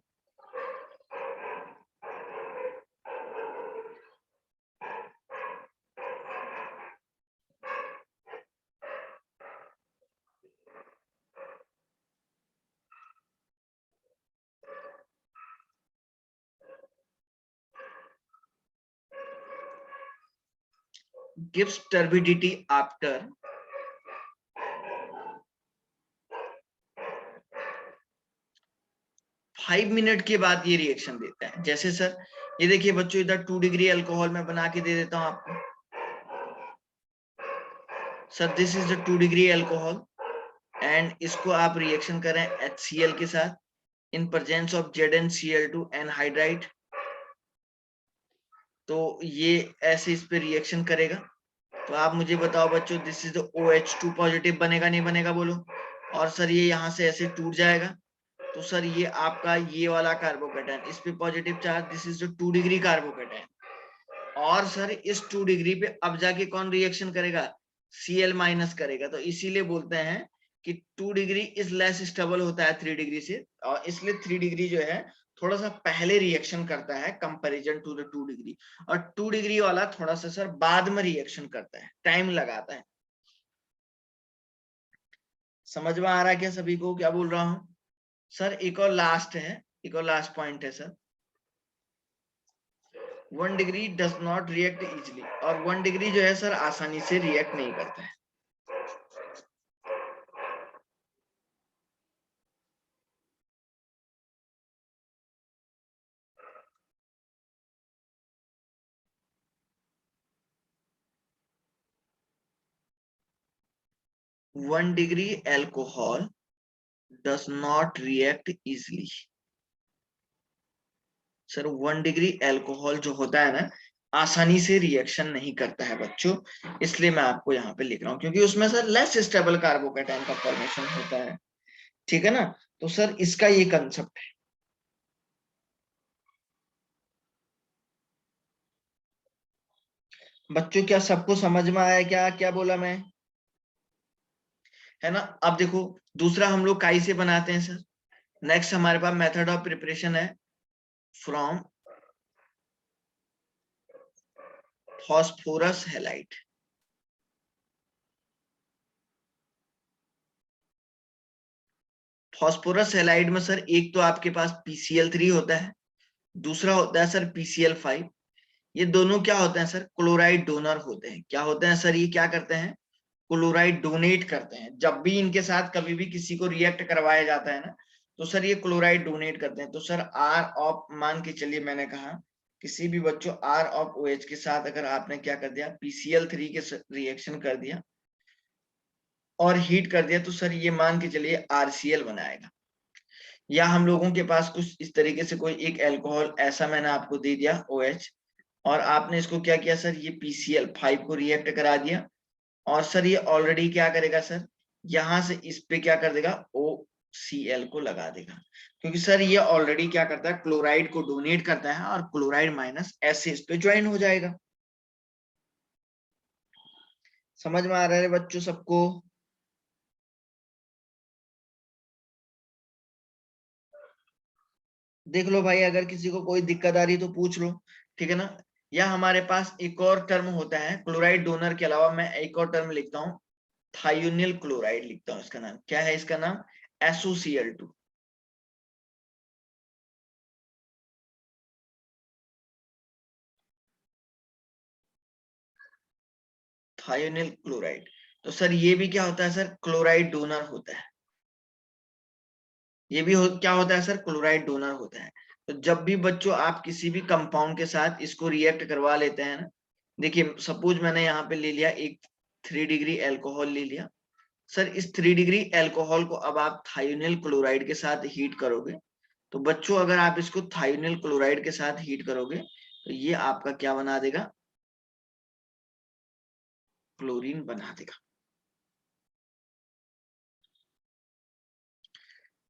gives turbidity after 5 minute के बाद ये रिएक्शन देता है। जैसे सर ये देखिए बच्चों, इधर 2 डिग्री अल्कोहल में बना के दे देता हूं आपको। Sir this is the 2 degree alcohol, and इसको आप रिएक्शन करें HCl के साथ in presence of ZnCl2 anhydride, तो ये ऐसे इस पे रिएक्शन करेगा। तो आप मुझे बताओ बच्चों, this is the OH2 positive बनेगा नहीं बनेगा बोलो? और सर ये यहाँ से ऐसे टूट जाएगा, तो सर ये आपका ये वाला कार्बोकैटायन, इस पे positive charge, this is the 2 degree carbocation. और सर इस 2 डिग्री पे अब जाके कौन रिएक्शन करेगा, Cl- करेगा। तो इसीलिए बोलते हैं कि 2 डिग्री इज लेस स्टेबल होता है 3 डिग्री से, और इसलिए 3 डिग्री जो है थोड़ा सा पहले रिएक्शन करता है कंपैरिजन टू द 2 डिग्री, और 2 डिग्री वाला थोड़ा सा सर बाद में रिएक्शन करता है, टाइम लगाता है। समझ में आ रहा है क्या सभी को क्या बोल रहा हूं? सर एक और लास्ट है, एक और लास्ट पॉइंट है sir, 1 degree does not react easily, और 1 डिग्री जो है सर आसानी से रिएक्ट नहीं करता है। One degree alcohol does not react easily. Sir 1 degree alcohol जो होता है ना, आसानी से रिएक्शन नहीं करता है बच्चों, इसलिए मैं आपको यहाँ पे लिख रहा हूँ, क्योंकि उसमें सर लेस स्टेबल कार्बोकैटायन का फॉर्मेशन होता है, ठीक है ना? तो सर इसका ये कंसेप्ट है। बच्चों क्या सबको समझ में आया क्या क्या बोला मैं, है ना? अब देखो दूसरा हम लोग काई से बनाते हैं सर। नेक्स्ट हमारे पास मेथड ऑफ प्रिपरेशन है from phosphorus halide. Phosphorus halide में सर एक तो आपके पास PCl3 होता है, दूसरा होता है सर PCl5। ये दोनों क्या होते हैं सर? क्लोराइड डोनर होते हैं। क्या होते हैं सर? ये क्या करते हैं? क्लोराइड डोनेट करते हैं। जब भी इनके साथ कभी भी किसी को रिएक्ट करवाया जाता है ना, तो सर ये क्लोराइड डोनेट करते हैं। तो सर R ऑफ, मान के चलिए मैंने कहा किसी भी बच्चों R ऑफ OH के साथ अगर आपने क्या कर दिया, PCl3 के रिएक्शन कर दिया और हीट कर दिया, तो सर ये मान के चलिए RCl बनाएगा। या हम लोगों के पास कुछ इस तरीके से कोई एक अल्कोहल ऐसा मैंने आपको दे दिया OH, और आपने इसको क्या किया सर, ये PCl5 को रिएक्ट करा दिया, और सर ये ऑलरेडी क्या करेगा सर, यहां से इस पे क्या कर देगा, OCl को लगा देगा, क्योंकि सर ये ऑलरेडी क्या करता है, क्लोराइड को डोनेट करता है, और क्लोराइड माइनस ऐसे इस पे ज्वाइन हो जाएगा। समझ में आ रहा है बच्चों सबको? देख लो भाई, अगर किसी को कोई दिक्कत आ रही तो पूछ लो, ठीक है ना। या हमारे पास एक और टर्म होता है क्लोराइड डोनर के अलावा, मैं एक और टर्म लिखता हूँ, थायोनिल क्लोराइड लिखता हूँ। इसका नाम क्या है? इसका नाम SOCl2। Thionyl chloride. तो सर ये भी क्या होता है सर, क्लोराइड डोनर होता है। ये भी क्या होता है सर, क्लोराइड डोनर होता है। तो जब भी बच्चों आप किसी भी कंपाउंड के साथ इसको रिएक्ट करवा लेते हैं ना, देखिए सपोज मैंने यहाँ पे ले लिया एक 3 डिग्री अल्कोहल ले लिया सर, इस 3 डिग्री अल्कोहल को अब आप थायोनिल क्लोराइड के साथ हीट करोगे, तो बच्चों अगर आप इसको थायोनिल क्लोराइड के साथ हीट करोगे तो ये आपका क्या बना देगा, क्लोरीन बना देगा।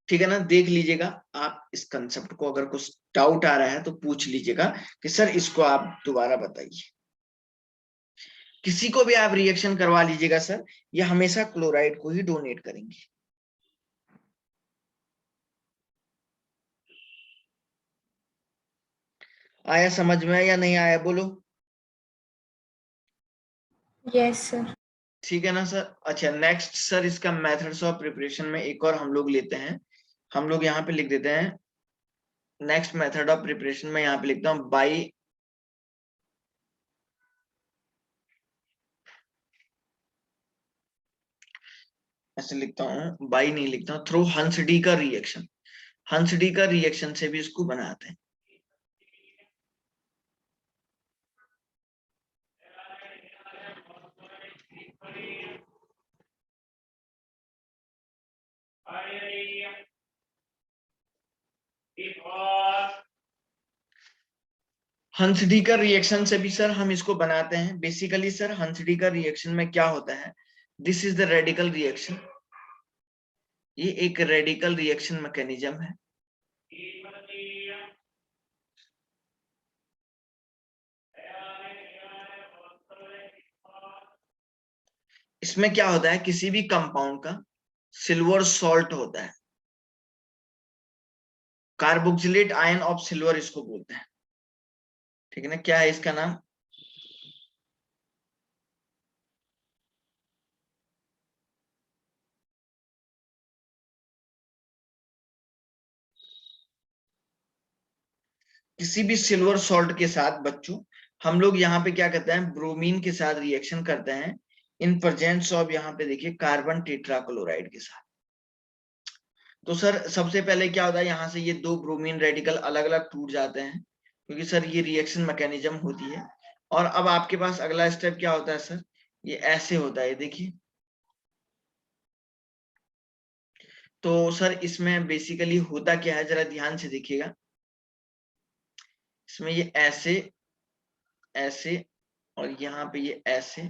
ठीक है ना, देख लीजिएगा आप इस कंसेप्ट को, अगर कुछ डाउट आ रहा है तो पूछ लीजिएगा कि सर इसको आप दोबारा बताइए। किसी को भी आप रिएक्शन करवा लीजिएगा सर, ये हमेशा क्लोराइड को ही डोनेट करेंगे। आया समझ में या नहीं आया बोलो? Yes sir. ठीक है ना सर। अच्छा नेक्स्ट सर, इसका मेथड्स ऑफ प्रिपरेशन में एक और हम लोग लेते हैं, हम लोग यहाँ पे लिख देते हैं नेक्स्ट मेथड ऑफ प्रिपरेशन में, यहाँ पे लिखता हूँ बाई, ऐसे लिखता हूँ, बाई नहीं लिखता हूँ, थ्रू हंसडी का रिएक्शन। हंसडी का रिएक्शन से भी इसको बनाते हैं। हंसडी का रिएक्शन से भी सर हम इसको बनाते हैं। बेसिकली सर हंसडी का रिएक्शन में क्या होता है, this is the radical reaction. ये एक रेडिकल रिएक्शन मैकेनिज्म है। इसमें क्या होता है, किसी भी कंपाउंड का सिल्वर सॉल्ट होता है, कार्बोक्सिलेट आयन ऑफ सिल्वर इसको बोलते हैं, ठीक है ना। क्या है इसका नाम, किसी भी सिल्वर सॉल्ट के साथ बच्चों हम लोग यहाँ पे क्या करते हैं, ब्रोमीन के साथ रिएक्शन करते हैं इन प्रेजेंस ऑफ, यहाँ पे देखिए कार्बन टेट्राक्लोराइड के साथ। तो सर सबसे पहले क्या होता है, यहाँ से ये दो ब्रोमीन रेडिकल अलग अलग टूट जाते हैं, क्योंकि सर ये रिएक्शन मैकेनिज्म होती है। और अब आपके पास अगला स्टेप क्या होता है सर, ये ऐसे होता है, देखिए। तो सर इसमें बेसिकली होता क्या है, जरा ध्यान से देखिएगा। इसमें ये ऐसे ऐसे और यहाँ पे ये ऐसे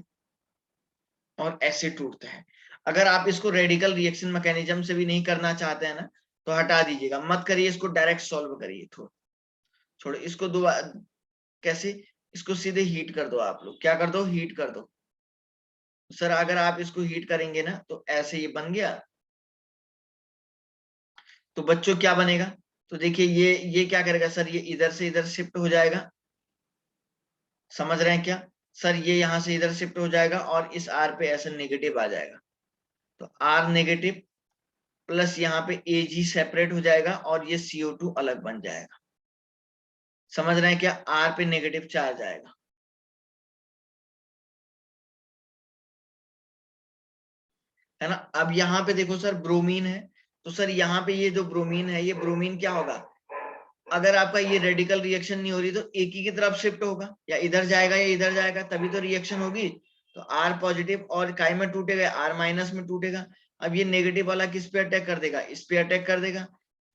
और ऐसे टूटता है। अगर आप इसको रेडिकल रिएक्शन मैकेनिज्म से भी नहीं करना चाहते हैं ना, तो हटा दीजिएगा, मत करिए इसको, डायरेक्ट सॉल्व करिए। थोड़ा छोड़ो इसको, दोबारा कैसे, इसको सीधे हीट कर दो। आप लोग क्या कर दो, हीट कर दो। सर अगर आप इसको हीट करेंगे ना, तो ऐसे ये बन गया। तो बच्चों क्या बनेगा, तो देखिए ये क्या करेगा सर, ये इधर से इधर शिफ्ट हो जाएगा। समझ रहे हैं क्या सर, ये यहां से इधर शिफ्ट हो जाएगा और इस R पे ऐसे नेगेटिव आ जाएगा। तो R नेगेटिव प्लस यहाँ पे Ag सेपरेट हो जाएगा और ये CO2 अलग बन जाएगा। समझ रहे हैं क्या? R पे नेगेटिव चार्ज आएगा। है ना? अब यहाँ पे देखो सर ब्रोमीन है, तो सर यहाँ पे ये जो ब्रोमीन है, ये ब्रोमीन क्या होगा? अगर आपका ये रेडिकल रिएक्शन नहीं हो रही तो एक ही की तरफ शिफ्ट होगा, या इधर जाएगा या इधर जाएगा, तभी तो रिएक्शन होगी। तो R पॉजिटिव और काय में टूटेगा, R माइनस में टूटेगा। अब ये नेगेटिव वाला किस पे अटैक कर देगा? इस पे अटैक कर देगा।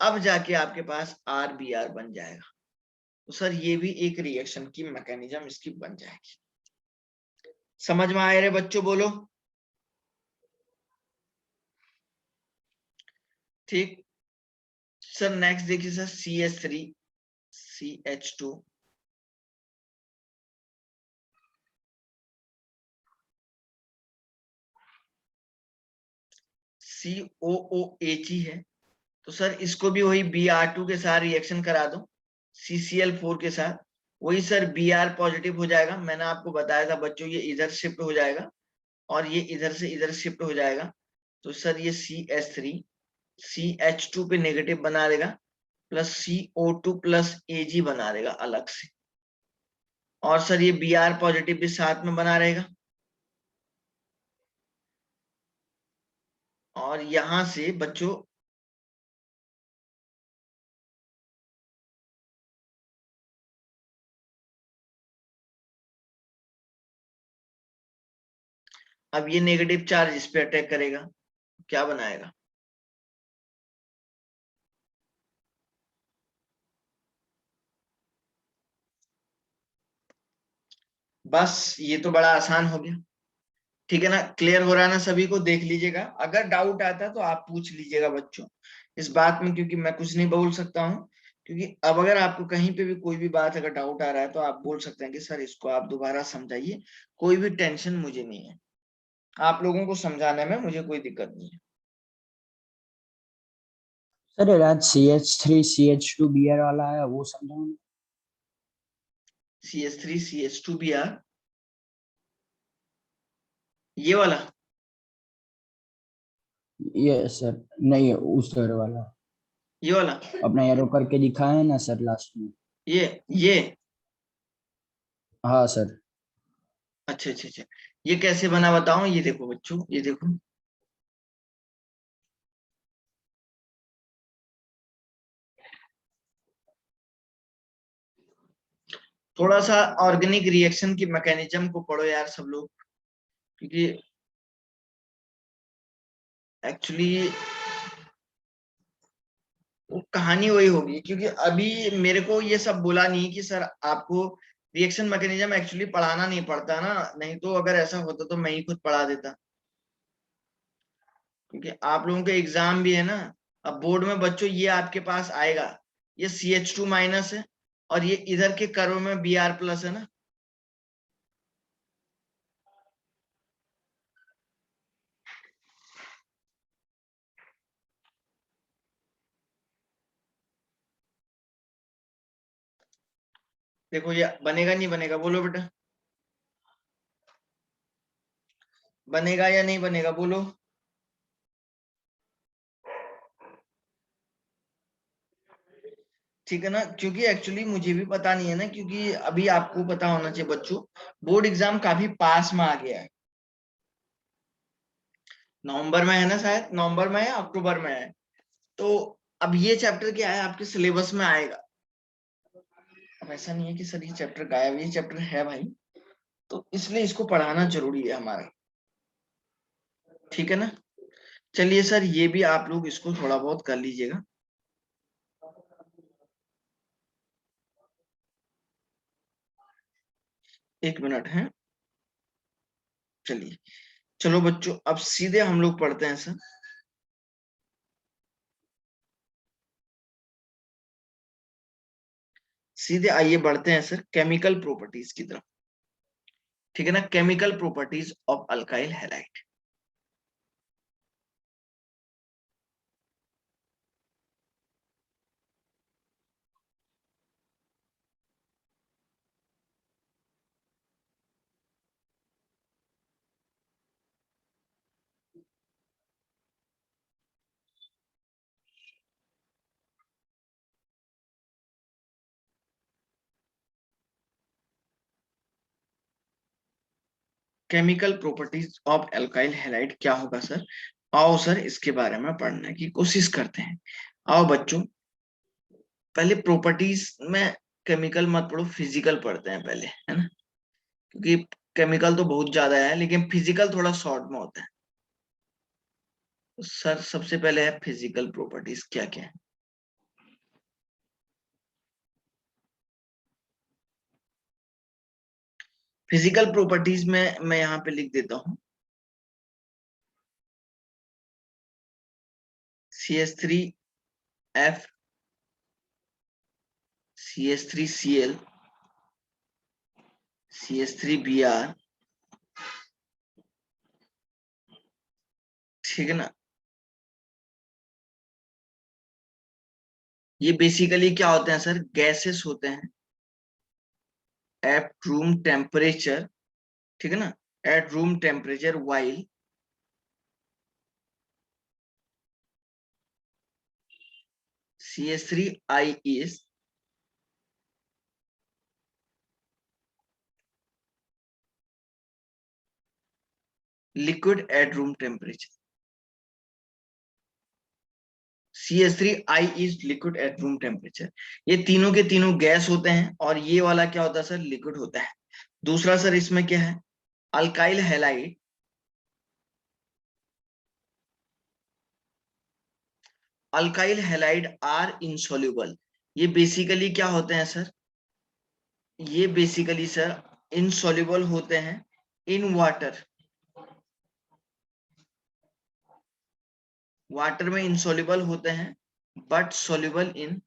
अब जाके आपके पास RBr बन जाएगा। तो सर ये भी एक रिएक्शन की मैकेनिज्म इसकी बन जाएगी। समझ में आए रे बच्चों? बोलो। ठीक सर, नेक्स्ट देखिए सर, CH3 CH2 COOH है। तो सर इसको भी वही Br2 के साथ रिएक्शन करा दो, CCl4 के साथ। वही सर Br पॉजिटिव हो जाएगा, मैंने आपको बताया था बच्चों, ये इधर शिफ्ट हो जाएगा और ये इधर से इधर शिफ्ट हो जाएगा। तो सर ये CH3 CH2 पे नेगेटिव बना देगा, प्लस CO2 प्लस Ag बना देगा अलग से। और सर ये Br पॉजिटिव भी साथ में बना रहेगा। और यहां से बच्चों अब ये नेगेटिव चार्ज इस पे अटैक करेगा, क्या बनाएगा? बस ये तो बड़ा आसान हो गया। ठीक है ना? क्लियर हो रहा है ना सभी को? देख लीजिएगा, अगर डाउट आता है तो आप पूछ लीजिएगा बच्चों इस बात में, क्योंकि मैं कुछ नहीं बोल सकता हूँ। क्योंकि अब अगर आपको कहीं पे भी कोई भी बात अगर डाउट आ रहा है तो आप बोल सकते हैं कि सर इसको आप दोबारा समझाइए। कोई भी टेंशन मुझे नहीं है, आप लोगों को समझाने में मुझे कोई दिक्कत नहीं है। सर राज CH3 CH2Br वाला है वो समझाओ। CH3 CH2Br ये वाला? ये सर नहीं, उस सर वाला ये वाला? अपना एरो करके दिखाया है ना सर लास्ट में। ये हाँ सर। अच्छा अच्छा अच्छा, ये कैसे बना बताओ? ये देखो बच्चों, ये देखो, थोड़ा सा ऑर्गेनिक रिएक्शन की मैकेनिज्म को पढ़ो यार सब लोग, क्योंकि एक्चुअली वो कहानी वही होगी। क्योंकि अभी मेरे को ये सब बोला नहीं कि सर आपको रिएक्शन मैकेनिज्म एक्चुअली पढ़ाना नहीं पड़ता ना, नहीं तो अगर ऐसा होता तो मैं ही खुद पढ़ा देता। क्योंकि आप लोगों के एग्जाम भी है ना, अब बोर्ड में बच्चों ये आपके पास आएगा, ये CH2 माइनस है और ये इधर के कर्व में Br प्लस है ना। देखो ये बनेगा नहीं बनेगा? बोलो बेटा, बनेगा या नहीं बनेगा? बोलो। ठीक है ना? क्योंकि एक्चुअली मुझे भी पता नहीं है ना, क्योंकि अभी आपको पता होना चाहिए बच्चों, बोर्ड एग्जाम काफी पास में आ गया है। नवंबर में है ना, शायद नवंबर में है, अक्टूबर में है। तो अब ये चैप्टर क्या है, आपके सिलेबस में आएगा। अब ऐसा नहीं है कि सर ये चैप्टर गायब, ये चैप्टर है भाई, तो इसलिए इसको पढ़ाना जरूरी है हमारा। ठीक है ना? चलिए सर, ये भी आप लोग इसको थोड़ा बहुत कर लीजिएगा। एक मिनट है, चलिए। चलो बच्चों, अब सीधे हम लोग पढ़ते हैं सर। सीधे आइए बढ़ते हैं सर केमिकल प्रॉपर्टीज की तरफ। ठीक है ना? Chemical properties of alkyl halide. Chemical properties of alkyl halide क्या होगा सर? आओ सर इसके बारे में पढ़ने की कोशिश करते हैं। आओ बच्चों, पहले प्रॉपर्टीज में केमिकल मत पढ़ो, फिजिकल पढ़ते हैं पहले, है ना, क्योंकि केमिकल तो बहुत ज्यादा है लेकिन फिजिकल थोड़ा शॉर्ट में होता है। तो सर सबसे पहले है फिजिकल प्रॉपर्टीज क्या क्या है। फिजिकल प्रॉपर्टीज में मैं यहाँ पे लिख देता हूँ CH3F, CH3Cl, CH3Br, ठीक है ना। ये बेसिकली क्या होते हैं सर? गैसेस होते हैं एट रूम टेम्परेचर, ठीक है ना, at room temperature while CH3I is liquid at room temperature. CH3I is liquid at room temperature. ये तीनों के तीनों गैस होते हैं और ये वाला क्या होता है सर? लिक्विड होता है। दूसरा सर इसमें क्या है? Alkyl halide, alkyl halide are insoluble. ये बेसिकली क्या होते हैं सर? ये बेसिकली सर इनसॉल्युबल होते हैं इन वाटर, वाटर में इनसॉल्युबल होते हैं but soluble in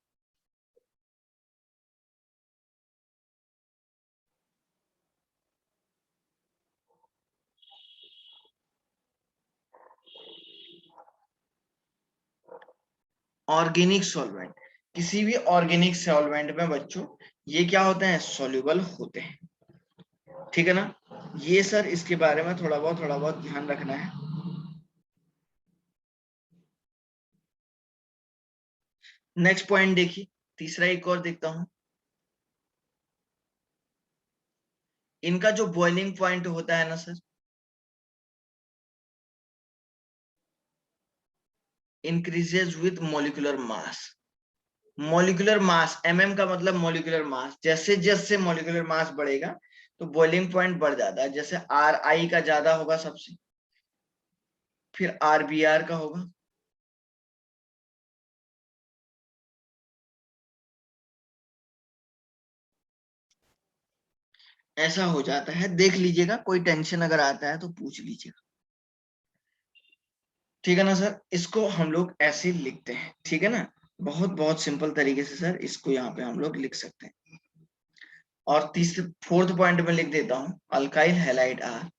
organic solvent. किसी भी ऑर्गेनिक सॉल्वेंट में बच्चों ये क्या होते हैं? सॉल्युबल होते हैं, ठीक है ना। ये सर इसके बारे में थोड़ा बहुत ध्यान रखना है। नेक्स्ट पॉइंट देखिए, तीसरा एक और देखता हूं। इनका जो बॉइलिंग पॉइंट होता है ना sir, increases with molecular mass. Molecular mass, mm का मतलब मॉलिक्यूलर मास। जैसे जैसे मॉलिक्यूलर मास बढ़ेगा तो बॉइलिंग पॉइंट बढ़ जाता है। जैसे Ri का ज्यादा होगा सबसे, फिर Rbr का होगा, ऐसा हो जाता है। देख लीजिएगा, कोई टेंशन अगर आता है तो पूछ लीजिएगा, ठीक है ना सर। इसको हम लोग ऐसे लिखते हैं, ठीक है ना, बहुत बहुत सिंपल तरीके से सर इसको यहाँ पे हम लोग लिख सकते हैं। और तीसरे फोर्थ पॉइंट में लिख देता हूं, alkyl halide are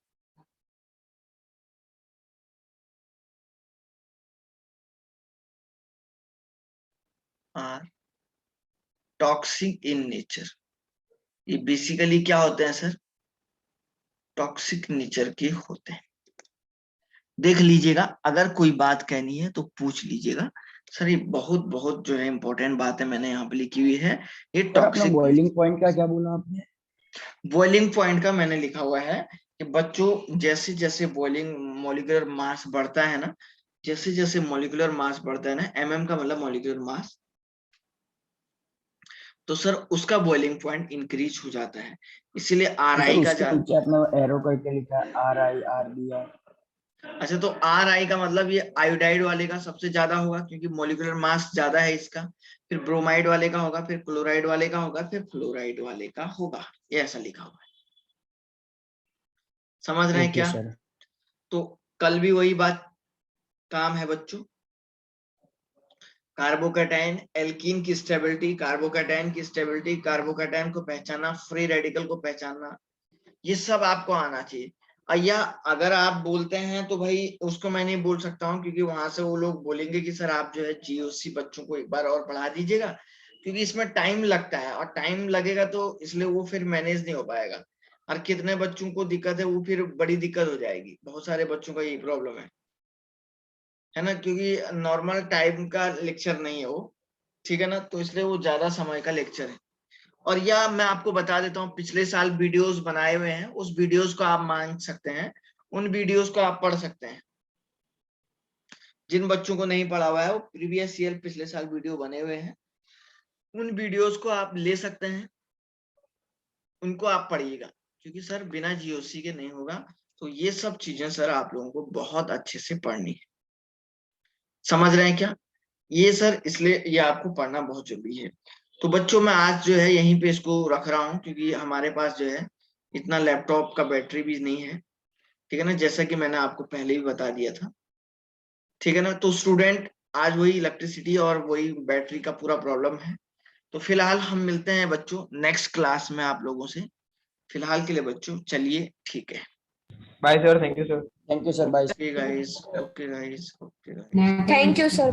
toxic in nature. ये बेसिकली क्या होते हैं सर? टॉक्सिक नेचर के होते हैं। देख लीजिएगा, अगर कोई बात कहनी है तो पूछ लीजिएगा सर। ये बहुत बहुत जो है इंपॉर्टेंट बात है, मैंने यहाँ पे लिखी हुई है। ये सर अपना टॉक्सिक बॉइलिंग पॉइंट का क्या बोला आपने? बॉइलिंग पॉइंट का मैंने लिखा हुआ है कि बच्चों जैसे जैसे बॉइलिंग मॉलिक्यूलर मास बढ़ता है ना, जैसे जैसे मॉलिक्यूलर मास बढ़ता है ना, mm का मतलब मॉलिक्यूलर मास, तो सर उसका बॉइलिंग पॉइंट इंक्रीज हो जाता है। इसीलिए सर Ri का उसके नीचे आपने एरो करके लिखा है RI RBR। अच्छा, तो Ri का मतलब ये आयोडाइड वाले का सबसे ज्यादा होगा क्योंकि मॉलिक्यूलर मास ज्यादा है इसका, फिर ब्रोमाइड वाले का होगा, फिर क्लोराइड वाले का होगा, फिर फ्लोराइड वाले का होगा। ये ऐसा लिखा हुआ है, समझ रहे हैं ओके क्या? सर। तो कल भी वही बात काम है बच्चों। कार्बोकैटायन एल्कीन की स्टेबिलिटी, कार्बोकैटायन की स्टेबिलिटी, कार्बोकैटायन को पहचानना, फ्री रेडिकल को पहचानना, ये सब आपको आना चाहिए। या अगर आप बोलते हैं तो भाई उसको मैं नहीं बोल सकता हूँ, क्योंकि वहां से वो लोग बोलेंगे कि सर आप जो है GOC बच्चों को एक बार और पढ़ा दीजिएगा, क्योंकि इसमें टाइम लगता है और टाइम लगेगा तो इसलिए वो फिर मैनेज नहीं हो पाएगा। और कितने बच्चों को दिक्कत है, वो फिर बड़ी दिक्कत हो जाएगी। बहुत सारे बच्चों का यही प्रॉब्लम है ना, क्योंकि नॉर्मल टाइम का लेक्चर नहीं है वो, ठीक है ना, तो इसलिए वो ज्यादा समय का लेक्चर है। और या मैं आपको बता देता हूँ, पिछले साल वीडियोस बनाए हुए हैं, उस वीडियोस को आप मान सकते हैं, उन वीडियोस को आप पढ़ सकते हैं। जिन बच्चों को नहीं पढ़ा हुआ है, वो प्रीवियस ईयर पिछले साल वीडियो बने हुए हैं, उन वीडियोस को आप ले सकते हैं, उनको आप पढ़िएगा, क्योंकि सर बिना जीओसी के नहीं होगा। तो ये सब चीजें सर आप लोगों को बहुत अच्छे से पढ़नी है। समझ रहे हैं क्या? ये सर इसलिए ये आपको पढ़ना बहुत जरूरी है। तो बच्चों मैं आज जो है यहीं पे इसको रख रहा हूँ, क्योंकि हमारे पास जो है इतना लैपटॉप का बैटरी भी नहीं है, ठीक है ना, जैसा कि मैंने आपको पहले भी बता दिया था, ठीक है ना। तो स्टूडेंट आज वही इलेक्ट्रिसिटी और वही बैटरी का पूरा प्रॉब्लम है। तो फिलहाल हम मिलते हैं बच्चों नेक्स्ट क्लास में आप लोगों से। फिलहाल के लिए बच्चों चलिए, ठीक है। Bye sir, thank you sir. Thank you sir, bye. Okay guys, okay guys, okay guys. Thank you, sir.